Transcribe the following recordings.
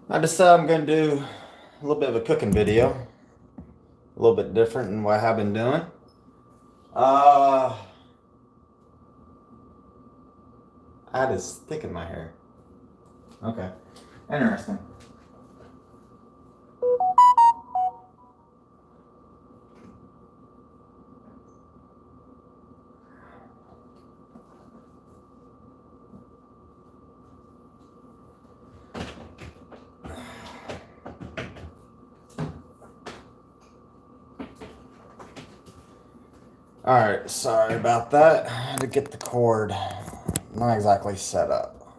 I decided I'm going to do a little bit of a cooking video, a little bit different than what I have been doing. Uh, I had this thick in my hair. Okay, interesting. Alright, sorry about that. I had to get the cord not exactly set up.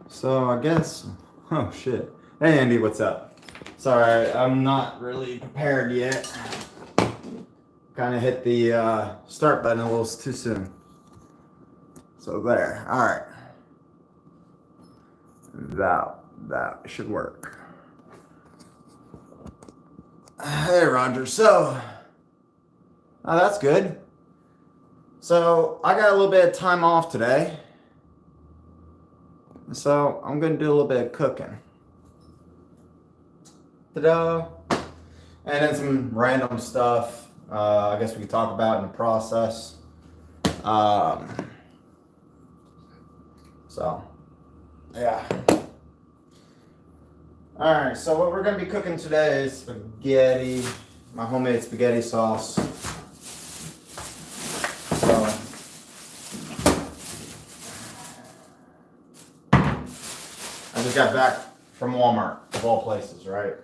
So I guess, oh shit. Hey Andy, what's up? Sorry, I'm not really prepared yet. Kind of hit the start button a little too soon. So there, alright. That should work. Hey Roger, so that's good. So I got a little bit of time off today, so I'm gonna do a little bit of cooking. Ta-da! And then some random stuff. I guess we could talk about in the process. So yeah. Alright, so what we're going to be cooking today is spaghetti, my homemade spaghetti sauce. So, I just got back from Walmart, of all places, right?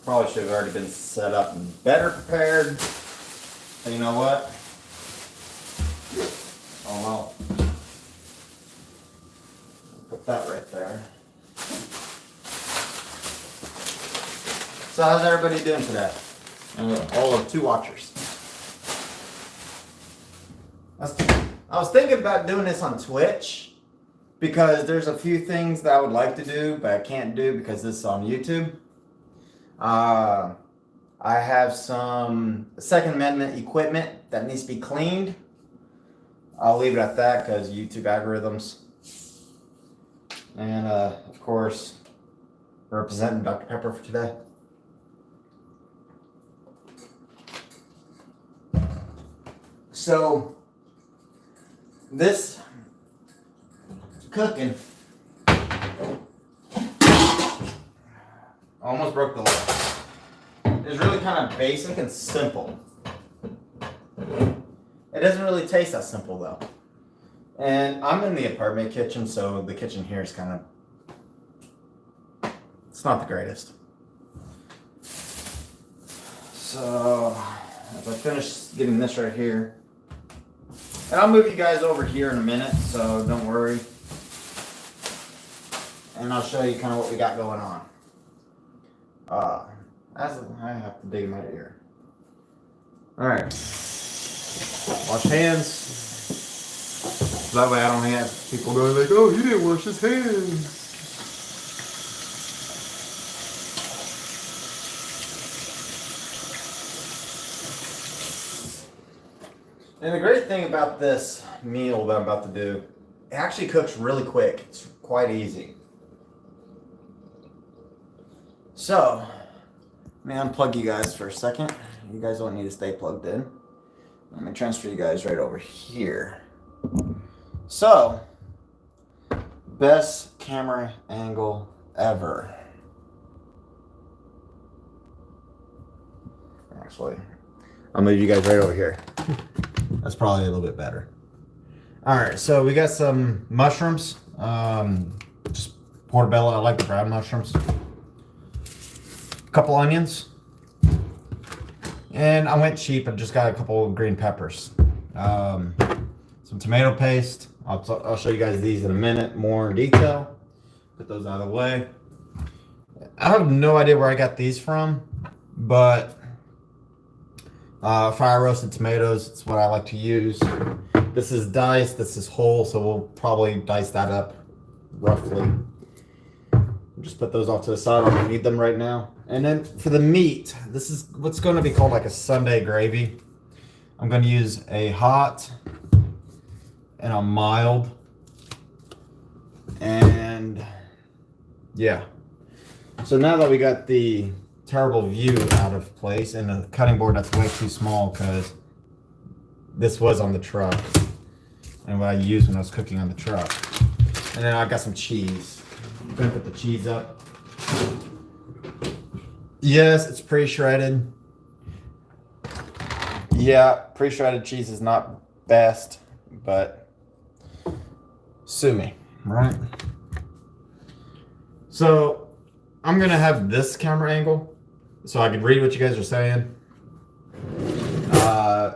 Probably should have already been set up and better prepared. But you know what? Oh well. Put that right there. So how's everybody doing today? All of 2 watchers. I was thinking about doing this on Twitch because there's a few things that I would like to do, but I can't do because this is on YouTube. I have some Second Amendment equipment that needs to be cleaned. I'll leave it at that because YouTube algorithms. And of course, representing Dr. Pepper for today. So, this cooking almost broke the law. It's really kind of basic and simple. It doesn't really taste that simple though. And I'm in the apartment kitchen, so the kitchen here is kind of, it's not the greatest. So, as I finish getting this right here, and I'll move you guys over here in a minute, so don't worry. And I'll show you kind of what we got going on. I have to dig in my ear. Alright. Wash hands. So that way I don't have people going like, oh, he didn't wash his hands. And the great thing about this meal that I'm about to do, it actually cooks really quick. It's quite easy. So, let me unplug you guys for a second. You guys don't need to stay plugged in. Let me transfer you guys right over here. So, best camera angle ever. Actually, I'll move you guys right over here. That's probably a little bit better. All right, so we got some mushrooms. Just portobello. I like the brown mushrooms. A couple onions. And I went cheap and just got a couple of green peppers. Some tomato paste. I'll show you guys these in a minute, more in detail. Put those out of the way. I have no idea where I got these from, but fire roasted tomatoes, it's what I like to use. This is diced, this is whole, so we'll probably dice that up roughly. Just put those off to the side. I don't need them right now. And then for the meat, this is what's going to be called like a Sunday gravy. I'm going to use a hot and a mild. And yeah. So now that we got the terrible view out of place and a cutting board that's way too small because this was on the truck and what I used when I was cooking on the truck. And then I've got some cheese. I'm gonna put the cheese up. Yes, it's pre-shredded. Yeah, pre-shredded cheese is not best, but sue me, right? So I'm gonna have this camera angle so I can read what you guys are saying.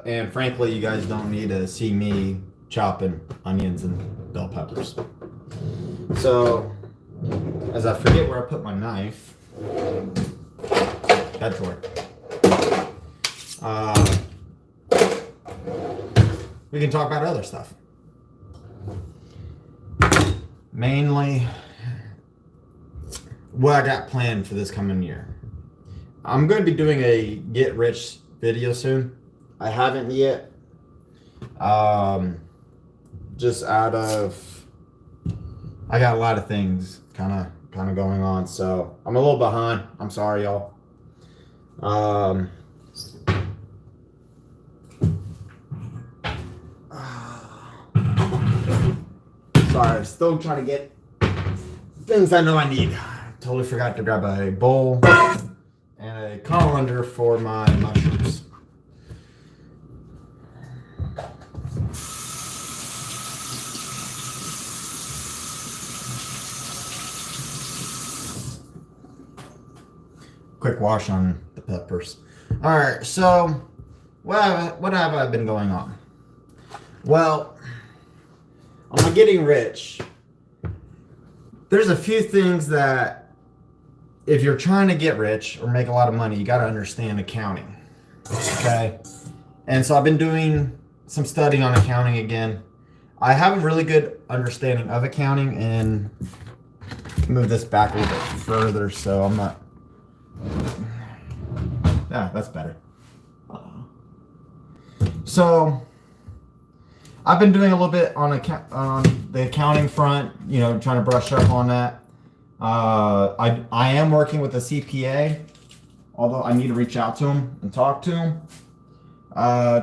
And frankly, you guys don't need to see me chopping onions and bell peppers. So, as I forget where I put my knife, that drawer. We can talk about other stuff. Mainly, what I got planned for this coming year. I'm going to be doing a get rich video soon. I haven't yet. Just out of, I got a lot of things kind of going on, so I'm a little behind. I'm sorry, y'all. Sorry, still trying to get things I know I need. Totally forgot to grab a bowl and a colander for my mushrooms. Quick wash on the peppers. All right, so what have I been going on? Well, on my getting rich, there's a few things that if you're trying to get rich or make a lot of money, you got to understand accounting. Okay? And so I've been doing some studying on accounting again. I have a really good understanding of accounting, and move this back a little bit further so I'm not. Yeah, that's better. So I've been doing a little bit on the accounting front, you know, trying to brush up on that. I am working with a CPA, although I need to reach out to him and talk to him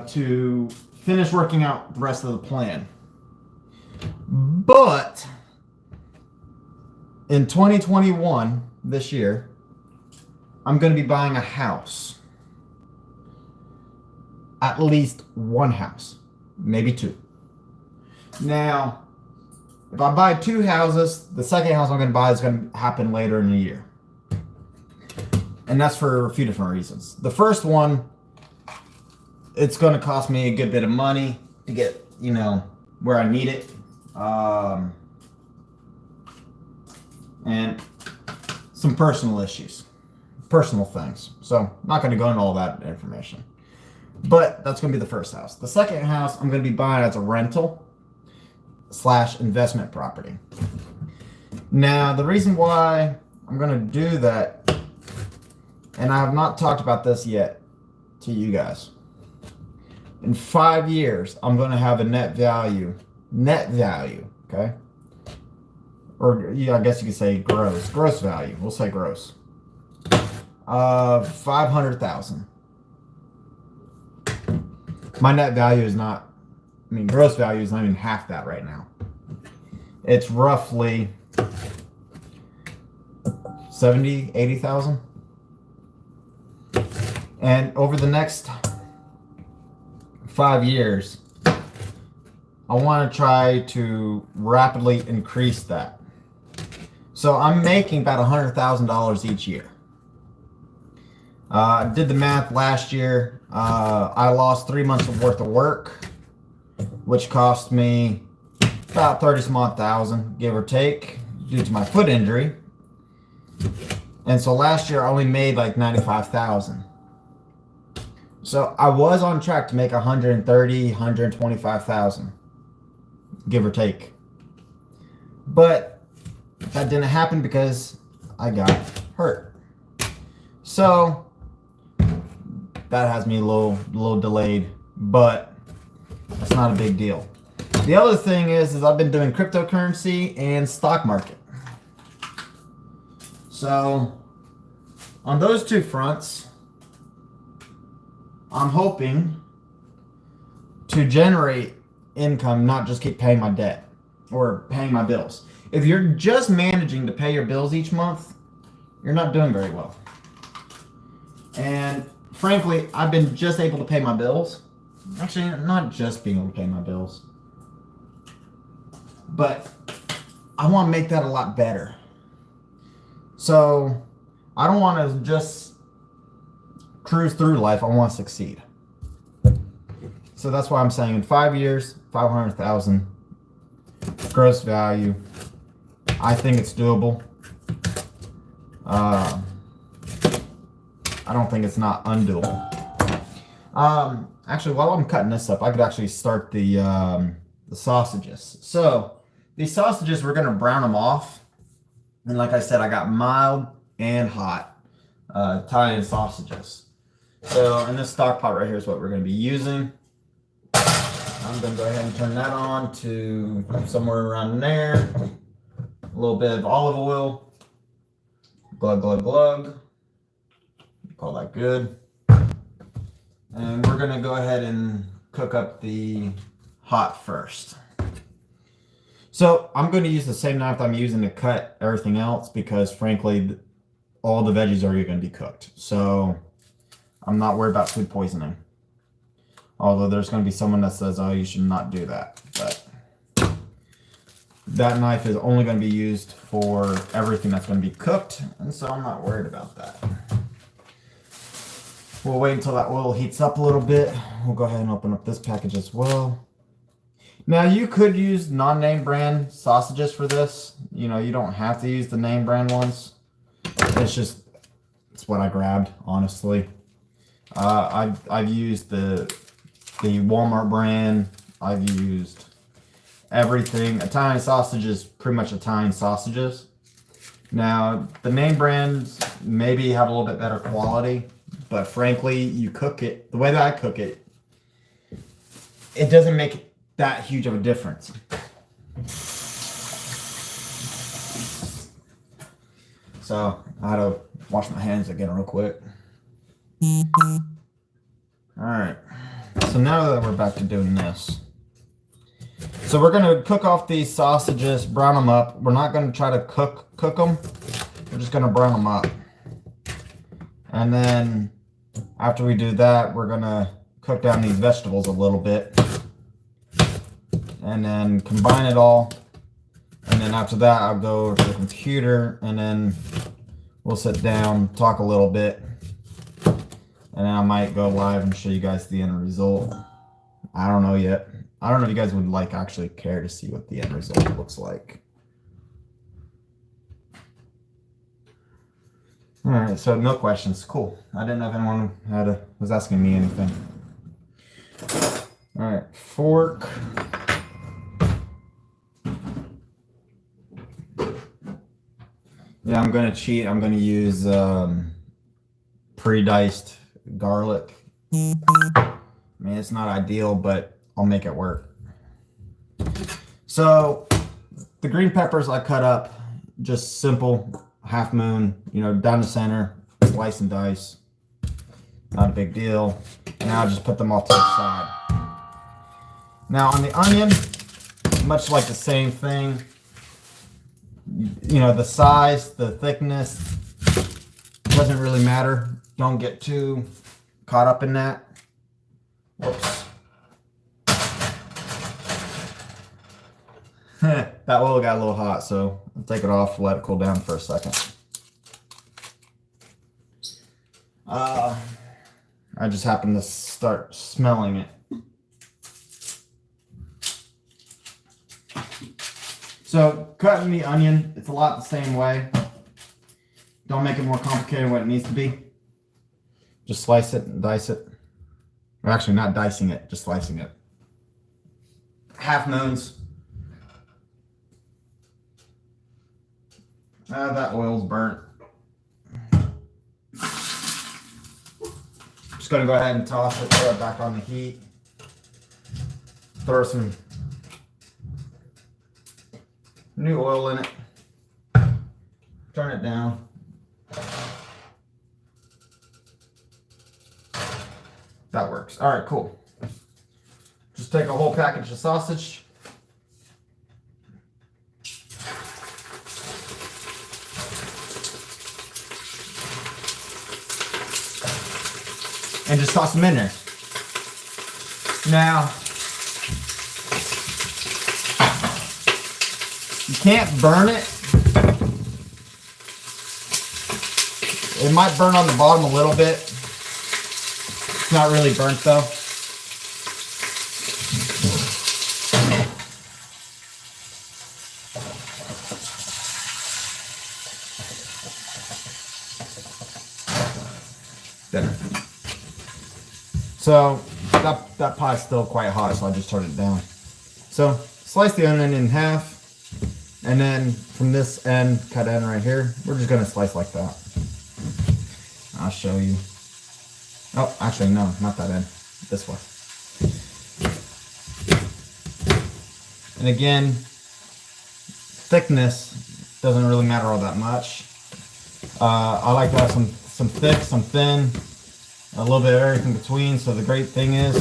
to finish working out the rest of the plan. But in 2021, this year, I'm going to be buying a house. At least one house, maybe two. Now, if I buy two houses, the second house I'm going to buy is going to happen later in the year. And that's for a few different reasons. The first one, it's going to cost me a good bit of money to get, you know, where I need it. And some personal issues, personal things. So I'm not going to go into all that information. But that's going to be the first house. The second house I'm going to be buying as a rental / investment property. Now, the reason why I'm going to do that, and I have not talked about this yet to you guys. In 5 years, I'm going to have a net value, okay? Or yeah, I guess you could say gross value. We'll say gross. Of $500,000. My net value is not, I mean, gross value is not even half that right now. It's roughly 70, 80,000. And over the next 5 years, I want to try to rapidly increase that. So I'm making about $100,000 each year. I did the math last year. I lost 3 months worth of work, which cost me about 30-some odd thousand, give or take, due to my foot injury. And so last year I only made like 95,000. So I was on track to make 130, 125,000, give or take. But that didn't happen because I got hurt. So that has me a little delayed, but that's not a big deal. The other thing is I've been doing cryptocurrency and stock market. So on those two fronts, I'm hoping to generate income, not just keep paying my debt or paying my bills. If you're just managing to pay your bills each month, you're not doing very well. And frankly, I've been just able to pay my bills. Actually, not just being able to pay my bills, but I want to make that a lot better. So I don't want to just cruise through life. I want to succeed. So that's why I'm saying in 5 years, 500,000 gross value. I think it's doable. I don't think it's not undoable. Actually, while I'm cutting this up, I could actually start the sausages. So these sausages, we're gonna brown them off. And like I said, I got mild and hot Italian sausages. So in this stock pot right here is what we're gonna be using. I'm gonna go ahead and turn that on to somewhere around there. A little bit of olive oil. Glug, glug, glug. Call that good. And we're gonna go ahead and cook up the hot first. So I'm going to use the same knife I'm using to cut everything else because frankly, all the veggies are already going to be cooked. So I'm not worried about food poisoning. Although there's going to be someone that says, oh, you should not do that. But that knife is only going to be used for everything that's going to be cooked. And so I'm not worried about that. We'll wait until that oil heats up a little bit. We'll go ahead and open up this package as well. Now you could use non-name brand sausages for this. You know, you don't have to use the name brand ones. It's what I grabbed, honestly. I've used the Walmart brand. I've used everything. Italian sausages, pretty much Italian sausages. Now the name brands maybe have a little bit better quality, but frankly, you cook it the way that I cook it, it doesn't make that huge of a difference. So I had to wash my hands again real quick. Alright, so now that we're back to doing this, so we're going to cook off these sausages, brown them up. We're not going to try to cook them. We're just going to brown them up. And then after we do that, we're going to cook down these vegetables a little bit. And then combine it all. And then after that, I'll go over to the computer and then we'll sit down, talk a little bit. And then I might go live and show you guys the end result. I don't know yet. I don't know if you guys would actually care to see what the end result looks like. All right, so no questions. Cool. I didn't know if anyone was asking me anything. All right, fork. Yeah, I'm going to cheat. I'm going to use pre-diced garlic. I mean, it's not ideal, but I'll make it work. So the green peppers I cut up, just simple, half moon, you know, down the center, slice and dice. Not a big deal. Now I'll just put them off to the side. Now on the onion, much like the same thing. You know, the size, the thickness doesn't really matter. Don't get too caught up in that. Whoops. That oil got a little hot, so I'll take it off, let it cool down for a second. I just happened to start smelling it. So cutting the onion, it's a lot the same way. Don't make it more complicated than what it needs to be. Just slice it and dice it. Or actually not dicing it, just slicing it. Half moons. That oil's burnt. Just gonna go ahead and toss it, throw it back on the heat. Throw some new oil in it. Turn it down. That works. All right, cool. Just take a whole package of sausage. And just toss them in there. Now, you can't burn it. It might burn on the bottom a little bit. It's not really burnt though. There. So that pie's still quite hot, so I just turned it down. So slice the onion in half, and then from this end, cut end right here, we're just gonna slice like that. I'll show you. Oh, actually no, not that end. This way. And again, thickness doesn't really matter all that much. I like to have some thick, some thin, a little bit of everything between. So the great thing is,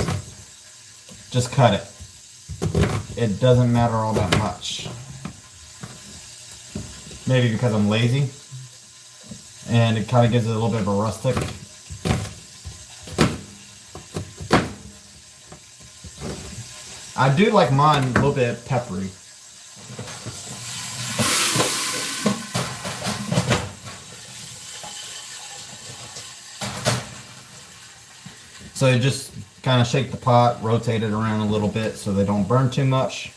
just cut it. It doesn't matter all that much. Maybe because I'm lazy, and it kind of gives it a little bit of a rustic. I do like mine a little bit peppery. So you just kind of shake the pot, rotate it around a little bit so they don't burn too much.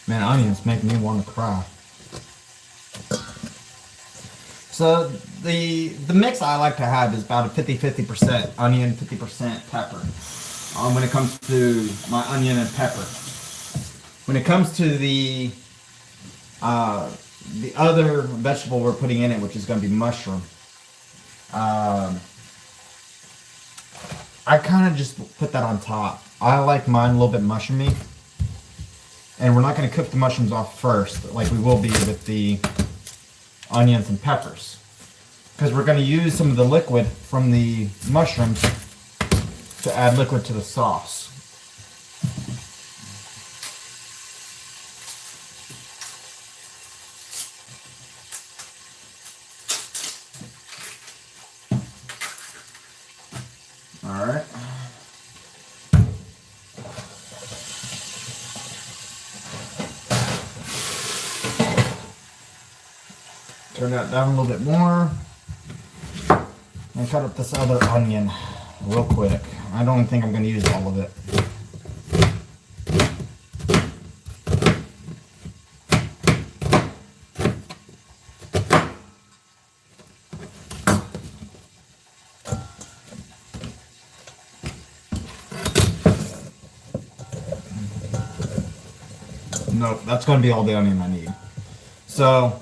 Man, onions make me want to cry. So the mix I like to have is about a 50% onion, 50% pepper. When it comes to my onion and pepper. When it comes to the other vegetable we're putting in it, which is going to be mushroom, I kind of just put that on top. I like mine a little bit mushroomy. And we're not going to cook the mushrooms off first, like we will be with the onions and peppers. Because we're going to use some of the liquid from the mushrooms to add liquid to the sauce. All right. Turn that down a little bit more. And cut up this other onion real quick. I don't think I'm going to use all of it. Nope, that's going to be all the onion I need. So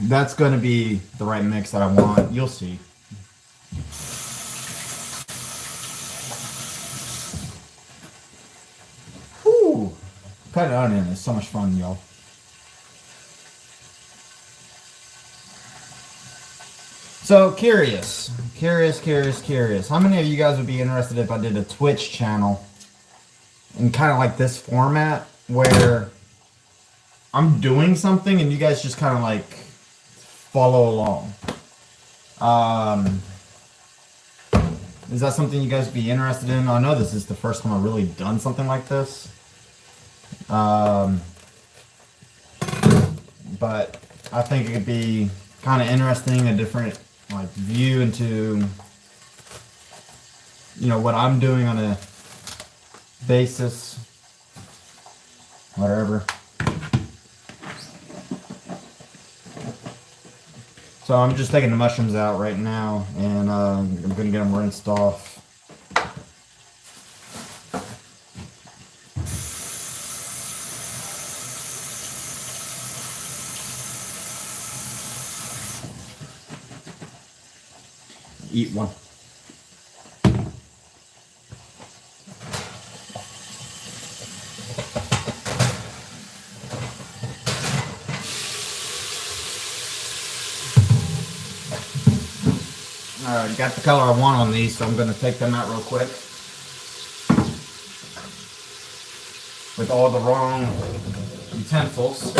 that's going to be the right mix that I want. You'll see. Whew. Cutting onion is so much fun, y'all. So curious. How many of you guys would be interested if I did a Twitch channel in kind of like this format where I'm doing something and you guys just kind of like follow along? Is that something you guys would be interested in? I know this is the first time I've really done something like this. But I think it could be kind of interesting, a different like view into, you know, what I'm doing on a basis, whatever. So I'm just taking the mushrooms out right now, and I'm gonna get them rinsed off. Eat one. Alright, got the color I want on these, so I'm going to take them out real quick. With all the wrong utensils.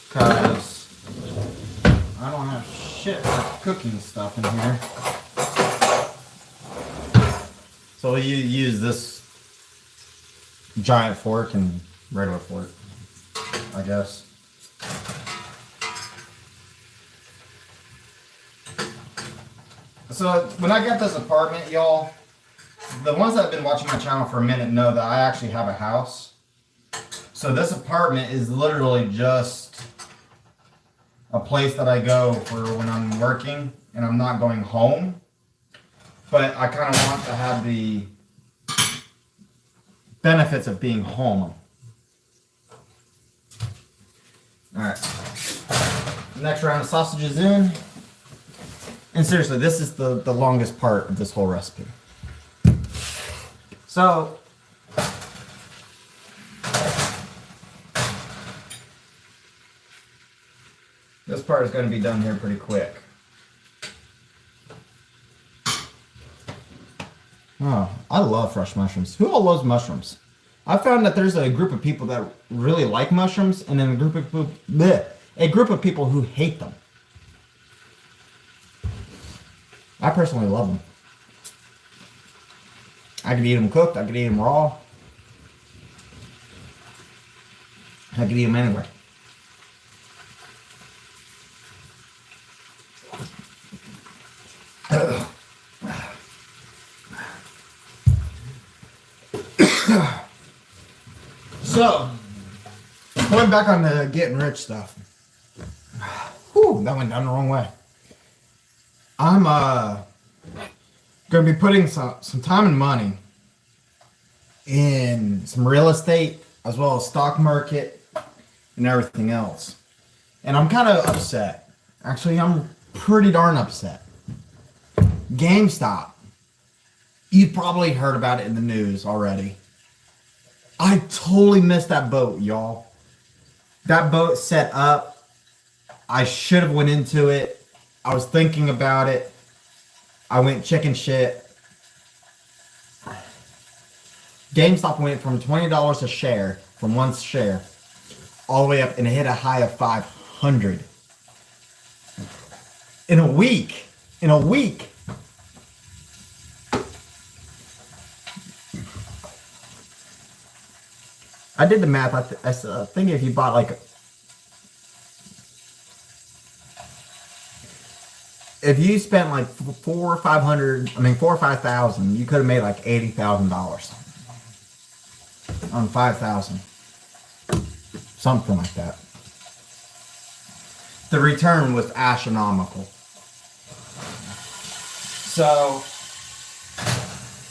Because I don't have shit for cooking stuff in here. So you use this giant fork and regular fork, I guess. So when I got this apartment, y'all, the ones that have been watching my channel for a minute know that I actually have a house. So this apartment is literally just a place that I go for when I'm working and I'm not going home. But I kind of want to have the benefits of being home. Alright. Next round of sausages in. And seriously, this is the longest part of this whole recipe. So, this part is going to be done here pretty quick. Oh, I love fresh mushrooms. Who all loves mushrooms? I found that there's a group of people that really like mushrooms, and then a group of people who hate them. I personally love them. I could eat them cooked. I could eat them raw. I could eat them anywhere. So, going back on the getting rich stuff. Whew, that went down the wrong way. I'm going to be putting some time and money in some real estate as well as stock market and everything else. And I'm kind of upset. Actually, I'm pretty darn upset. GameStop. You've probably heard about it in the news already. I totally missed that boat, y'all. That boat set up. I should have went into it. I was thinking about it. I went chicken shit. GameStop went from $20 a share, from one share, all the way up, and it hit a high of 500. In a week. In a week. I did the math. I think if you bought like, if you spent like $4,000 or $5,000, you could have made like $80,000 on 5,000, something like that. The return was astronomical. So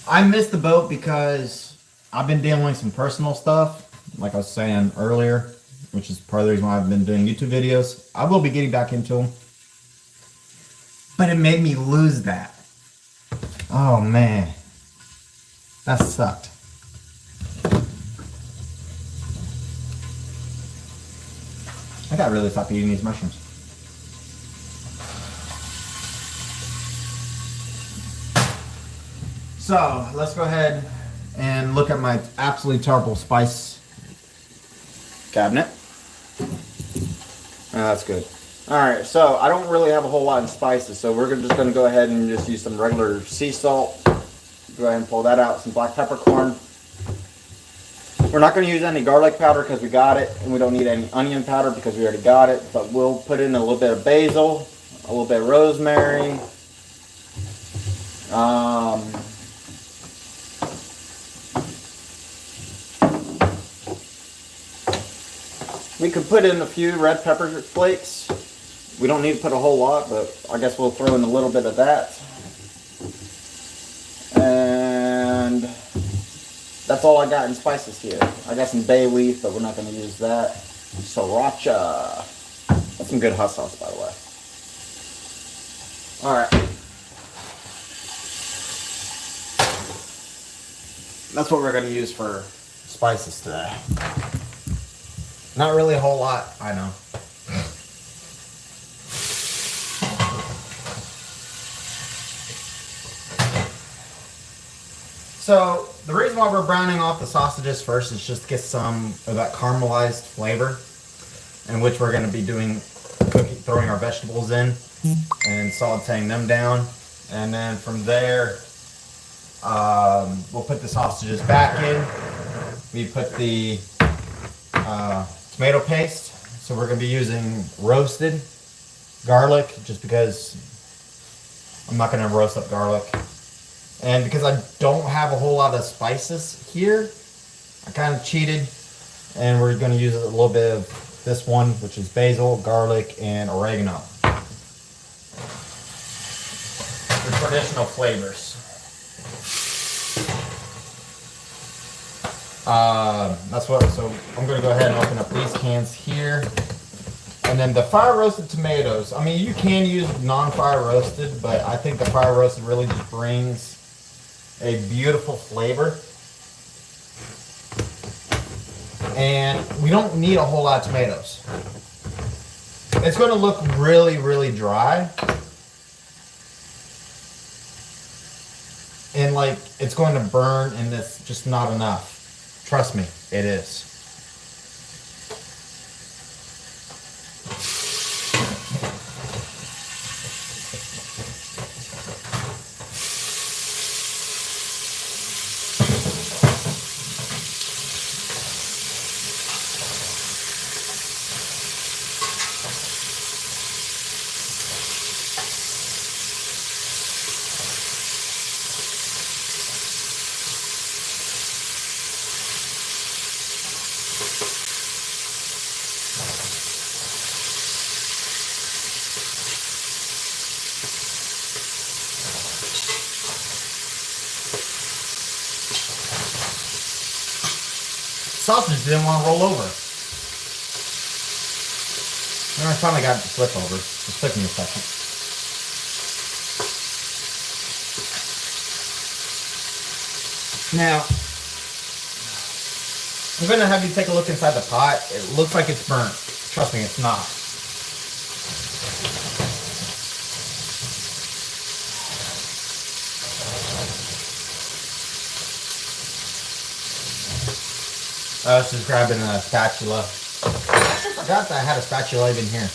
I missed the boat because I've been dealing with some personal stuff, like I was saying earlier, which is part of the reason why I've been doing YouTube videos. I will be getting back into them. But it made me lose that. Oh man. That sucked. I gotta really stop eating these mushrooms. So, let's go ahead and look at my absolutely terrible spice cabinet. Oh, that's good. Alright, so I don't really have a whole lot of spices, so we're just going to go ahead and just use some regular sea salt. Go ahead and pull that out. Some black peppercorn. We're not going to use any garlic powder because we got it, and we don't need any onion powder because we already got it, but we'll put in a little bit of basil, a little bit of rosemary, we could put in a few red pepper flakes, We don't need to put a whole lot, but I guess we'll throw in a little bit of that. And that's all I got in spices here. I got some bay leaf, but we're not going to use that. Sriracha. That's some good hot sauce, by the way. Alright. That's what we're going to use for spices today. Not really a whole lot, I know. So, the reason why we're browning off the sausages first is just to get some of that caramelized flavor, in which we're going to be doing throwing our vegetables in and sauteing them down. And then from there, we'll put the sausages back in. We put the tomato paste. So we're going to be using roasted garlic, just because I'm not going to roast up garlic. And because I don't have a whole lot of spices here, I kind of cheated. And we're going to use a little bit of this one, which is basil, garlic, and oregano. The traditional flavors. So I'm going to go ahead and open up these cans here. And then the fire roasted tomatoes. I mean, you can use non-fire roasted, but I think the fire roasted really just brings a beautiful flavor. And we don't need a whole lot of tomatoes. It's going to look really, really dry. And like, it's going to burn, and it's just not enough. Trust me, it is. Sausage didn't want to roll over. And I finally got it to flip over. It took me a second. Now, I'm going to have you take a look inside the pot. It looks like it's burnt. Trust me, it's not. I was just grabbing a spatula. I forgot that I had a spatula even here.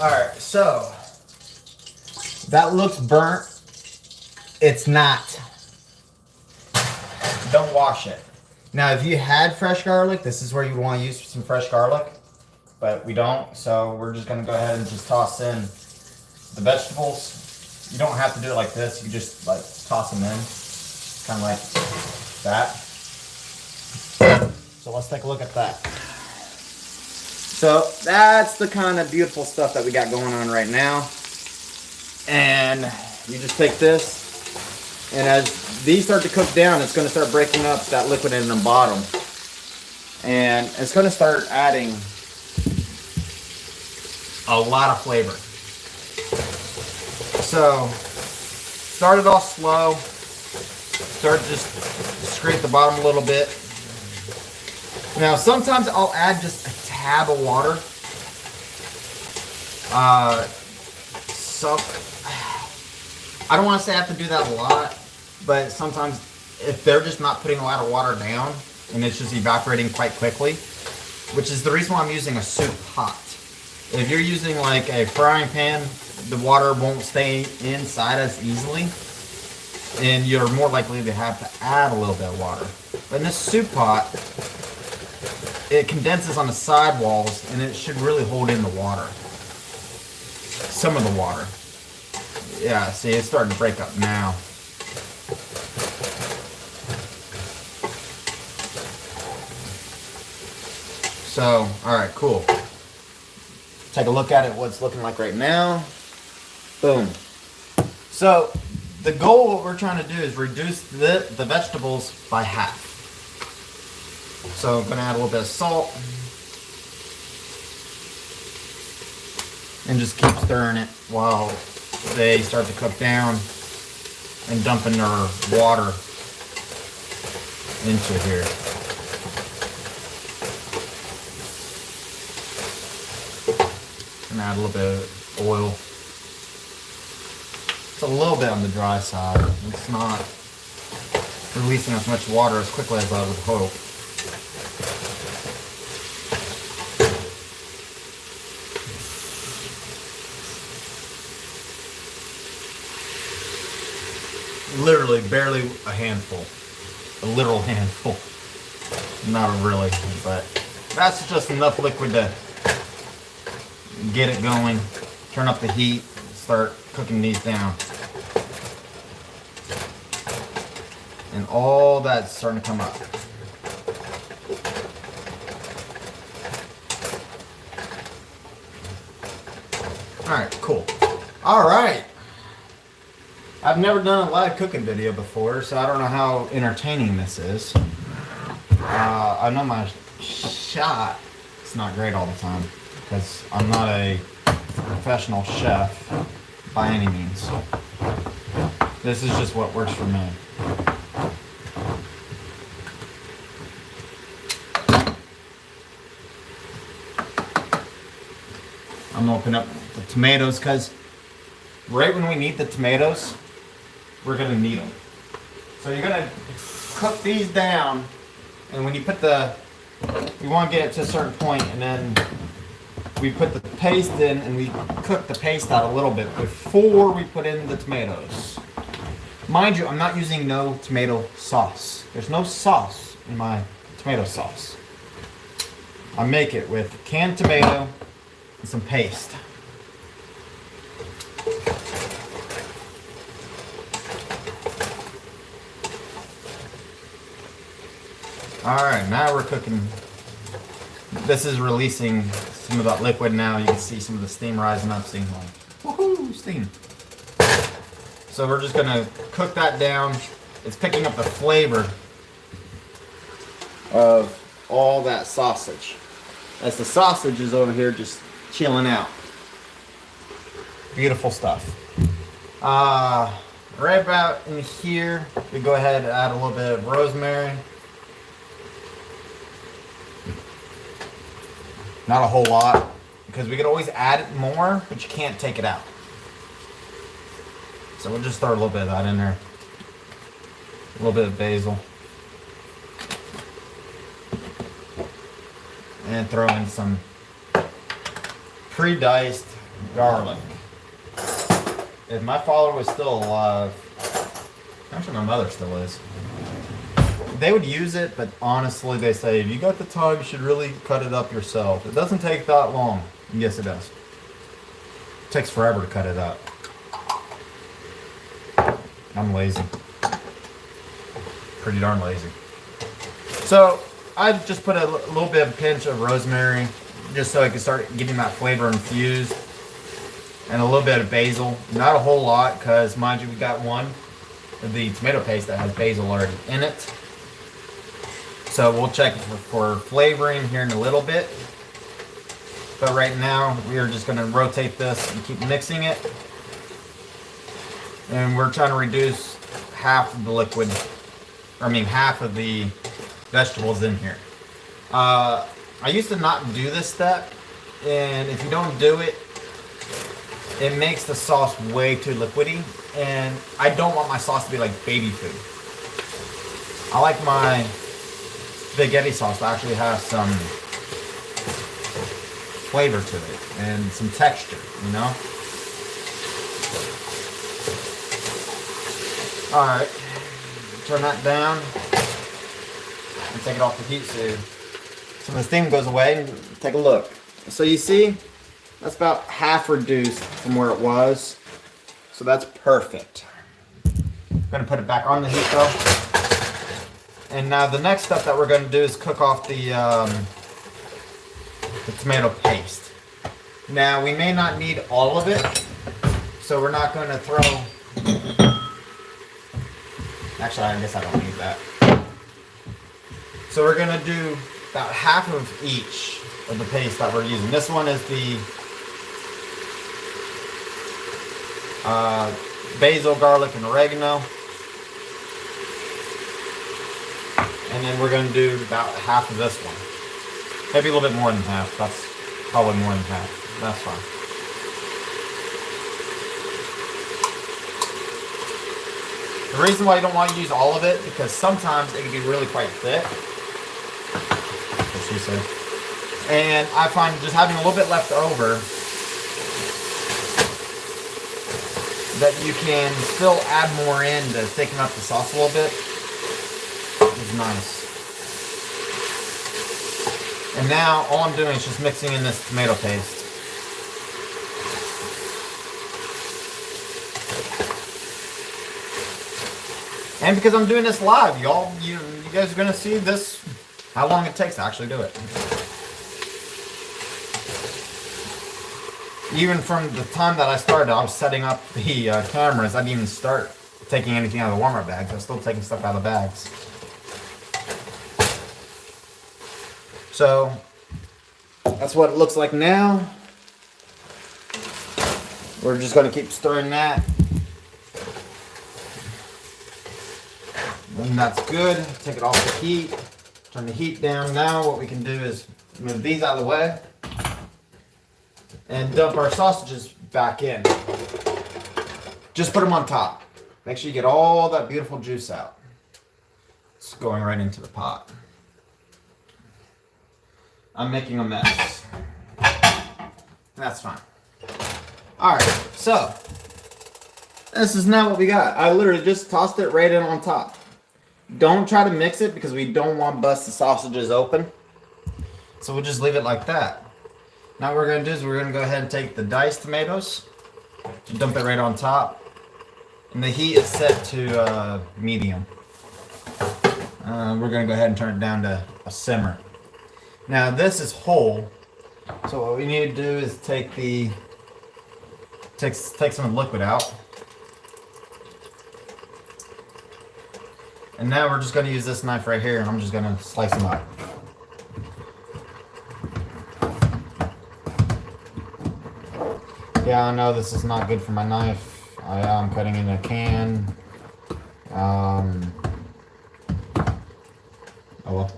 Alright, so that looks burnt. It's not. Don't wash it. Now, if you had fresh garlic, this is where you want to use some fresh garlic, but we don't, so we're just going to go ahead and just toss in the vegetables. You don't have to do it like this. You just like toss them in, kind of like that. So let's take a look at that. So that's the kind of beautiful stuff that we got going on right now. And you just take this, and as these start to cook down, it's going to start breaking up that liquid in the bottom. And it's going to start adding a lot of flavor. So start it off slow. Start to just scrape the bottom a little bit. Now sometimes I'll add just a tab of water. I don't want to say I have to do that a lot, but sometimes if they're just not putting a lot of water down and it's just evaporating quite quickly, which is the reason why I'm using a soup pot. If you're using like a frying pan, the water won't stay inside as easily, and you're more likely to have to add a little bit of water. But in this soup pot, it condenses on the side walls, and it should really hold in the water. Some of the water. Yeah, see, it's starting to break up now. So, alright, cool. Take a look at it, what it's looking like right now. Boom. So, the goal, what we're trying to do is reduce the vegetables by half. So I'm going to add a little bit of salt. And just keep stirring it while they start to cook down and dumping their water into here. And add a little bit of oil. It's a little bit on the dry side. It's not releasing as much water as quickly as I would hope. Literally barely a handful. A literal handful. Not really, but that's just enough liquid to get it going. Turn up the heat, start cooking these down. And all that's starting to come up. Alright, cool. Alright. I've never done a live cooking video before, so I don't know how entertaining this is. I know my shot is not great all the time, because I'm not a professional chef by any means. This is just what works for me. I'm gonna open up the tomatoes because right when we need the tomatoes, we're gonna need them. So you're gonna cook these down, and when you put you want to get it to a certain point, and then we put the paste in, and we cook the paste out a little bit before we put in the tomatoes. Mind you, I'm not using no tomato sauce. There's no sauce in my tomato sauce. I make it with canned tomato and some paste. Alright, now we're cooking. This is releasing some of that liquid now. You can see some of the steam rising up. Steam like, woohoo, steam. So we're just going to cook that down. It's picking up the flavor of all that sausage. As the sausage is over here just chilling out. Beautiful stuff. Right about in here, we go ahead and add a little bit of rosemary. Not a whole lot, because we could always add it more, but you can't take it out. So we'll just throw a little bit of that in there. A little bit of basil. And throw in some pre-diced garlic. If my father was still alive, I'm sure my mother still is, they would use it, but honestly, they say, if you got the time, you should really cut it up yourself. It doesn't take that long. Yes, it does. It takes forever to cut it up. I'm lazy. Pretty darn lazy. So, I just put a little bit of a pinch of rosemary, just so I can start getting that flavor infused. And a little bit of basil. Not a whole lot, because mind you, we got one of the tomato paste that has basil already in it. So we'll check for flavoring here in a little bit. But right now, we are just going to rotate this and keep mixing it. And we're trying to reduce half of the liquid, half of the vegetables in here. I used to not do this step, and if you don't do it, it makes the sauce way too liquidy, and I don't want my sauce to be like baby food. I like my spaghetti sauce to actually have some flavor to it and some texture, you know? Alright, turn that down and take it off the heat so some of the steam goes away, and take a look. So you see, that's about half reduced from where it was. So that's perfect. I'm gonna put it back on the heat though. And now the next step that we're gonna do is cook off the tomato paste. Now we may not need all of it, so we're not gonna throw, actually I guess I don't need that. So we're gonna do about half of each of the paste that we're using. This one is the basil, garlic, and oregano. And then we're going to do about half of this one. Maybe a little bit more than half. That's probably more than half. That's fine. The reason why you don't want to use all of it, because sometimes it can be really quite thick. What she said. And I find just having a little bit left over, that you can still add more in to thicken up the sauce a little bit. Is nice. And now all I'm doing is just mixing in this tomato paste. And because I'm doing this live, y'all, you guys are gonna see this, how long it takes to actually do it. Even from the time that I started, I was setting up the cameras. I didn't even start taking anything out of the warmer bags. I was still taking stuff out of the bags. So that's what it looks like now. We're just going to keep stirring that. And that's good. Take it off the heat. Turn the heat down. Now what we can do is move these out of the way and dump our sausages back in. Just put them on top. Make sure you get all that beautiful juice out. It's going right into the pot. I'm making a mess. That's fine. Alright, so this is now what we got. I literally just tossed it right in on top. Don't try to mix it because we don't want to bust the sausages open. So we'll just leave it like that. Now what we're going to do is we're going to go ahead and take the diced tomatoes, dump it right on top, and the heat is set to medium. We're going to go ahead and turn it down to a simmer. Now this is whole, so what we need to do is take some of the liquid out. And now we're just going to use this knife right here, and I'm just going to slice them up. Yeah, I know this is not good for my knife. I'm cutting in a can. Oh well.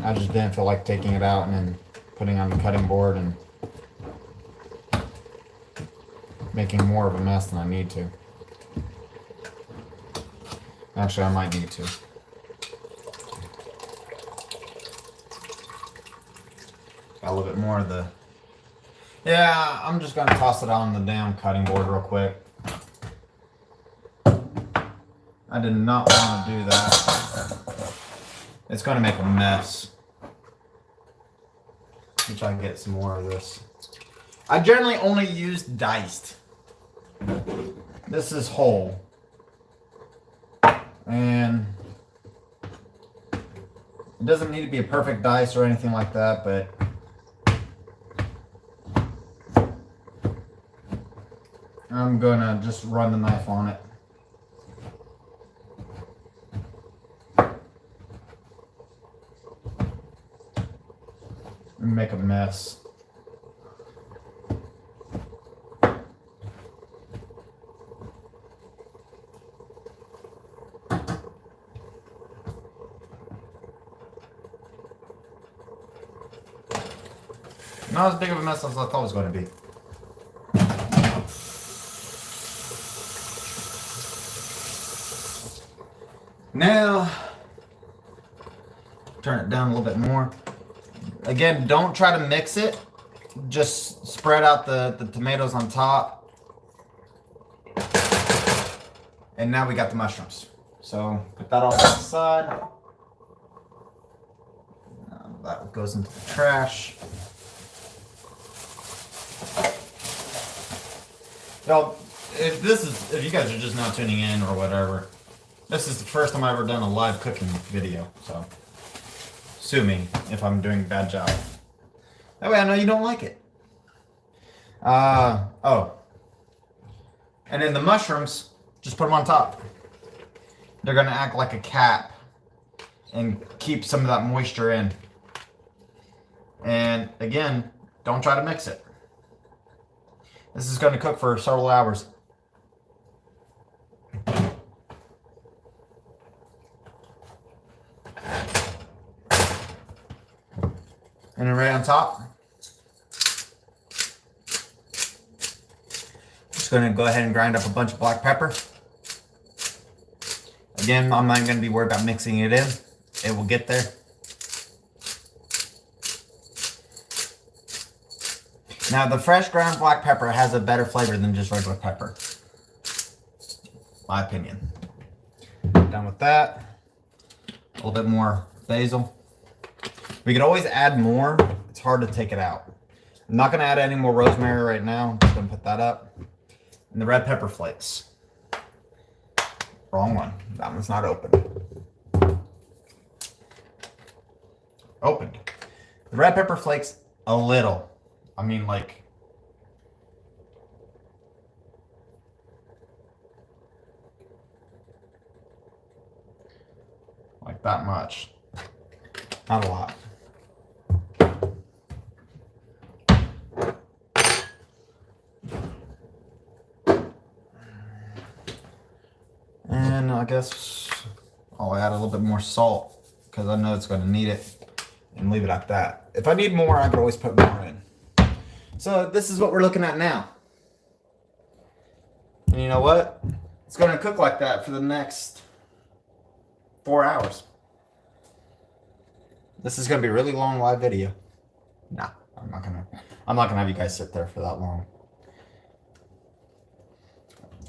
I just didn't feel like taking it out and then putting it on the cutting board and making more of a mess than I need to. Actually, I might need to. Got a little bit more of the... Yeah, I'm just going to toss it on the damn cutting board real quick. I did not want to do that. It's going to make a mess. Let me try and get some more of this. I generally only use diced. This is whole. And it doesn't need to be a perfect dice or anything like that, but I'm gonna just run the knife on it. And make a mess. Not as big of a mess as I thought it was going to be. Now, turn it down a little bit more. Again, don't try to mix it. Just spread out the tomatoes on top. And now we got the mushrooms. So put that off to the side. That goes into the trash. Now, if you guys are just now tuning in or whatever, this is the first time I've ever done a live cooking video, so sue me if I'm doing a bad job. That way I know you don't like it. Oh. And then the mushrooms, just put them on top. They're gonna act like a cap and keep some of that moisture in. And again, don't try to mix it. This is gonna cook for several hours. And then right on top, just gonna go ahead and grind up a bunch of black pepper. Again, I'm not gonna be worried about mixing it in. It will get there. Now, the fresh ground black pepper has a better flavor than just regular pepper. My opinion. Done with that. A little bit more basil. We could always add more. It's hard to take it out. I'm not going to add any more rosemary right now. I'm just going to put that up. And the red pepper flakes. Wrong one. That one's not open. Opened. The red pepper flakes, a little. I mean, like that much. Not a lot. And I guess I'll add a little bit more salt because I know it's going to need it, and leave it at that. If I need more, I could always put more in. So this is what we're looking at now. And you know what? It's going to cook like that for the next 4 hours. This is going to be a really long live video. Nah, I'm not gonna have you guys sit there for that long.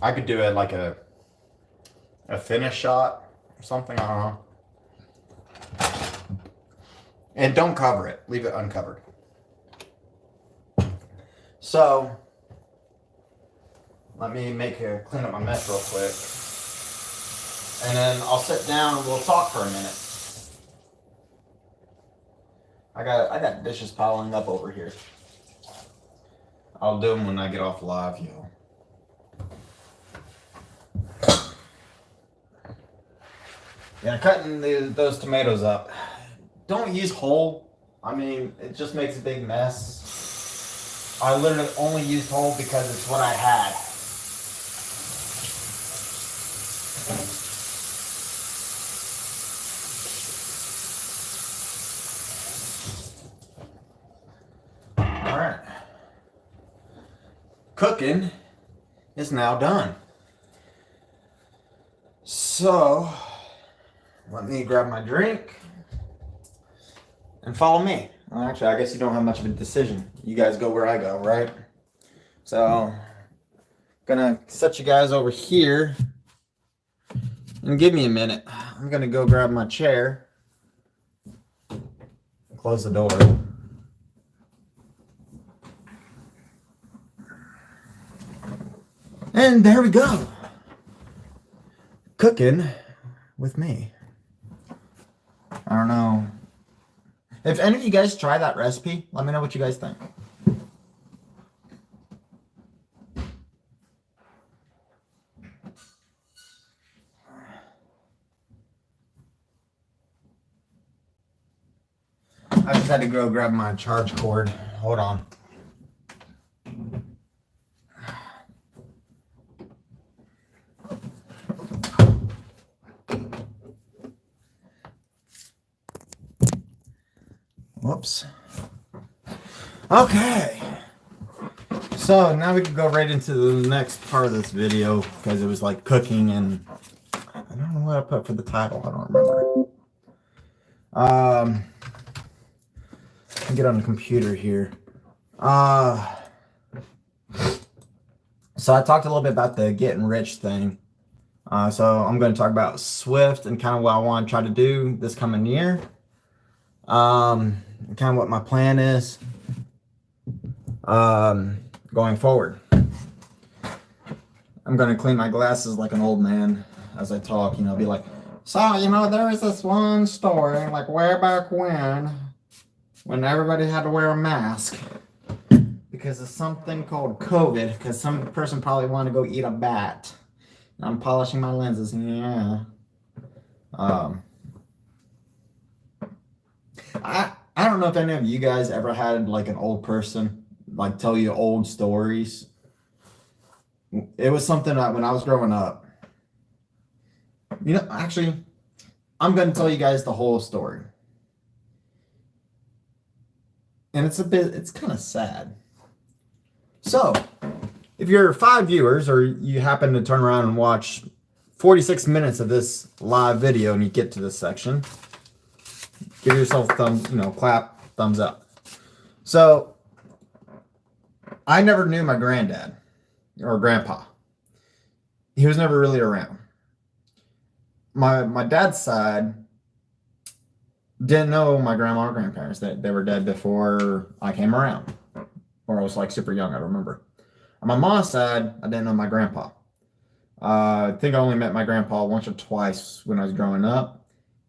I could do it like a finish shot or something, I don't know. And don't cover it, leave it uncovered. So, let me clean up my mess real quick. And then I'll sit down and we'll talk for a minute. I got dishes piling up over here. I'll do them when I get off live, yo. Yeah, cutting those tomatoes up. Don't use whole. I mean, it just makes a big mess. I literally only used whole because it's what I had. All right. Cooking is now done. So, let me grab my drink and follow me. Well, actually, I guess you don't have much of a decision. You guys go where I go, right? So, gonna set you guys over here and give me a minute. I'm gonna go grab my chair, close the door. And there we go. Cooking with me. I don't know. If any of you guys try that recipe, let me know what you guys think. I just had to go grab my charge cord. Hold on. Whoops. Okay. So now we can go right into the next part of this video because it was like cooking and I don't know what I put for the title. I don't remember. Let me get on the computer here. So I talked a little bit about the getting rich thing. So I'm going to talk about Swift and kind of what I want to try to do this coming year. Kind of what my plan is going forward. I'm going to clean my glasses like an old man as I talk, be like, so, there was this one story, like way back when everybody had to wear a mask because of something called COVID, because some person probably wanted to go eat a bat. I'm polishing my lenses. Yeah. I don't know if any of you guys ever had like an old person like tell you old stories. It was something that when I was growing up, actually, I'm going to tell you guys the whole story. And it's kind of sad. So, if you're 5 viewers or you happen to turn around and watch 46 minutes of this live video and you get to this section, give yourself a clap, thumbs up. So, I never knew my granddad or grandpa. He was never really around. My dad's side didn't know my grandma or grandparents. They were dead before I came around. Or I was like super young, I remember. On my mom's side, I didn't know my grandpa. I think I only met my grandpa once or twice when I was growing up.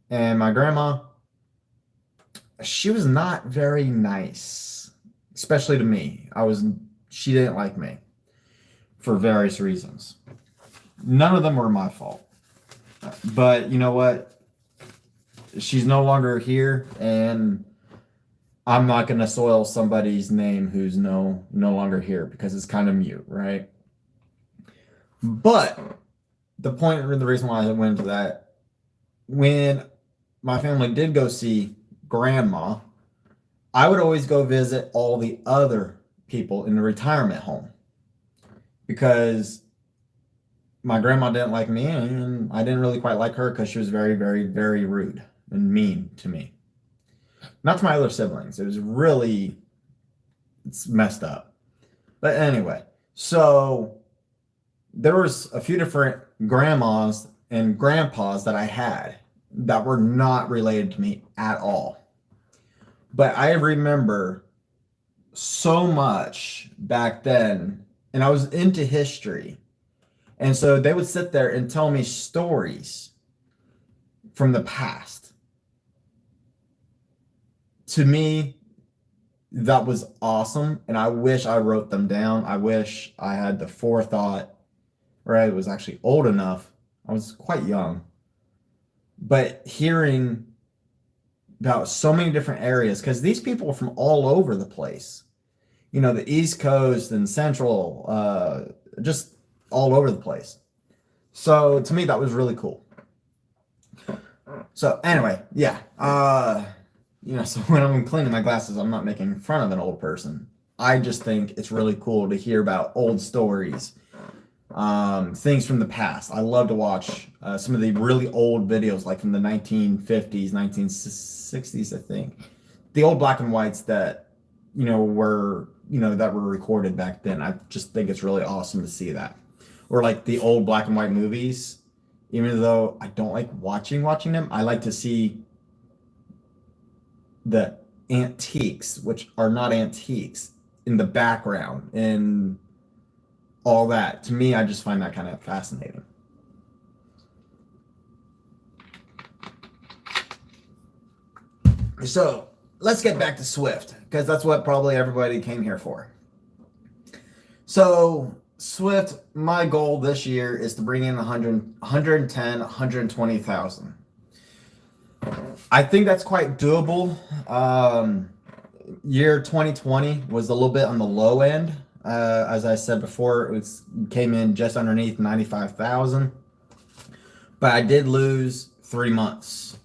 And my grandma, she was not very nice, especially to me. She didn't like me for various reasons. None of them were my fault. But you know what? She's no longer here, and I'm not going to soil somebody's name who's no longer here because it's kind of mute, right? But the point or the reason why I went into that, when my family did go see grandma, I would always go visit all the other people in the retirement home because my grandma didn't like me and I didn't really quite like her because she was very, very, very rude and mean to me. Not to my other siblings. It's messed up. But anyway, so there was a few different grandmas and grandpas that I had that were not related to me at all. But I remember so much back then, and I was into history. And so they would sit there and tell me stories from the past. To me, that was awesome. And I wish I wrote them down. I wish I had the forethought, or I was actually old enough. I was quite young. But hearing about so many different areas, because these people were from all over the place. The East Coast and Central, just all over the place. So to me, that was really cool. So anyway, yeah. So when I'm cleaning my glasses, I'm not making fun of an old person. I just think it's really cool to hear about old stories, things from the past. I love to watch some of the really old videos, like from the 1950s, 1960s, I think. The old black and whites that, were recorded back then. I just think it's really awesome to see that. Or like the old black and white movies, even though I don't like watching them, I like to see the antiques, which are not antiques, in the background and all that. To me, I just find that kind of fascinating. So let's get back to Swift, because that's what probably everybody came here for. So Swift, my goal this year is to bring in 110, 120,000. I think that's quite doable. Year 2020 was a little bit on the low end. As I said before, it came in just underneath 95,000. But I did lose 3 months.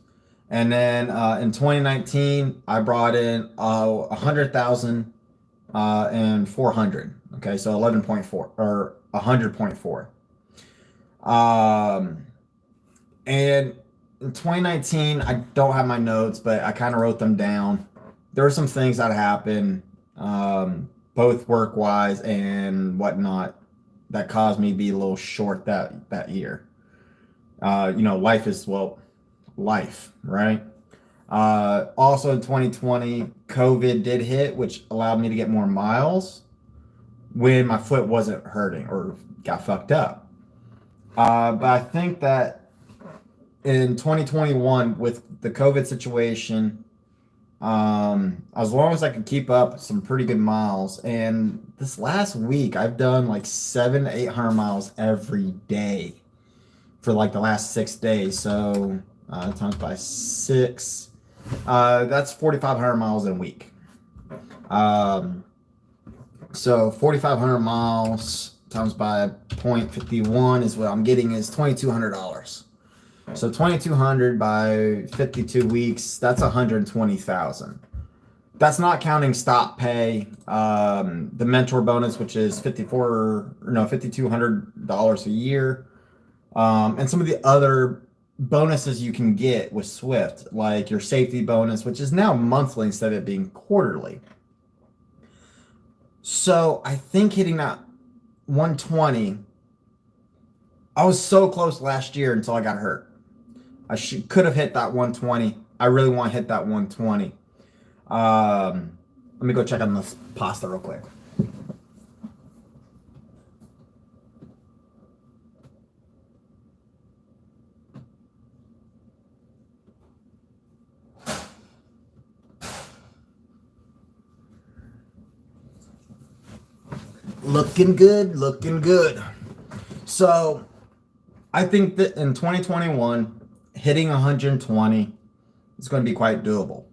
And then in 2019, I brought in 100,000 and 400. Okay, so 11.4 or 100.4. Um, and in 2019, I don't have my notes, but I kind of wrote them down. There were some things that happened, both work wise and whatnot, that caused me to be a little short that year. Life is, well, life, right? Also in 2020, COVID did hit, which allowed me to get more miles when my foot wasn't hurting or got fucked up. But I think that in 2021, with the COVID situation, as long as I could keep up some pretty good miles, and this last week I've done like 700 to 800 miles every day for like the last 6 days. So times by six, that's 4,500 miles in a week. So 4,500 miles times by 0.51 is what I'm getting is $2,200. So 2,200 by 52 weeks, that's 120,000. That's not counting stop pay, the mentor bonus, which is $5,200 a year, and some of the other bonuses you can get with Swift, like your safety bonus, which is now monthly instead of it being quarterly. So I think hitting that 120, I was so close last year until I got hurt. Could have hit that 120. I really want to hit that 120. Let me go check on this pasta real quick. Looking good, looking good. So I think that in 2021, hitting 120 is going to be quite doable.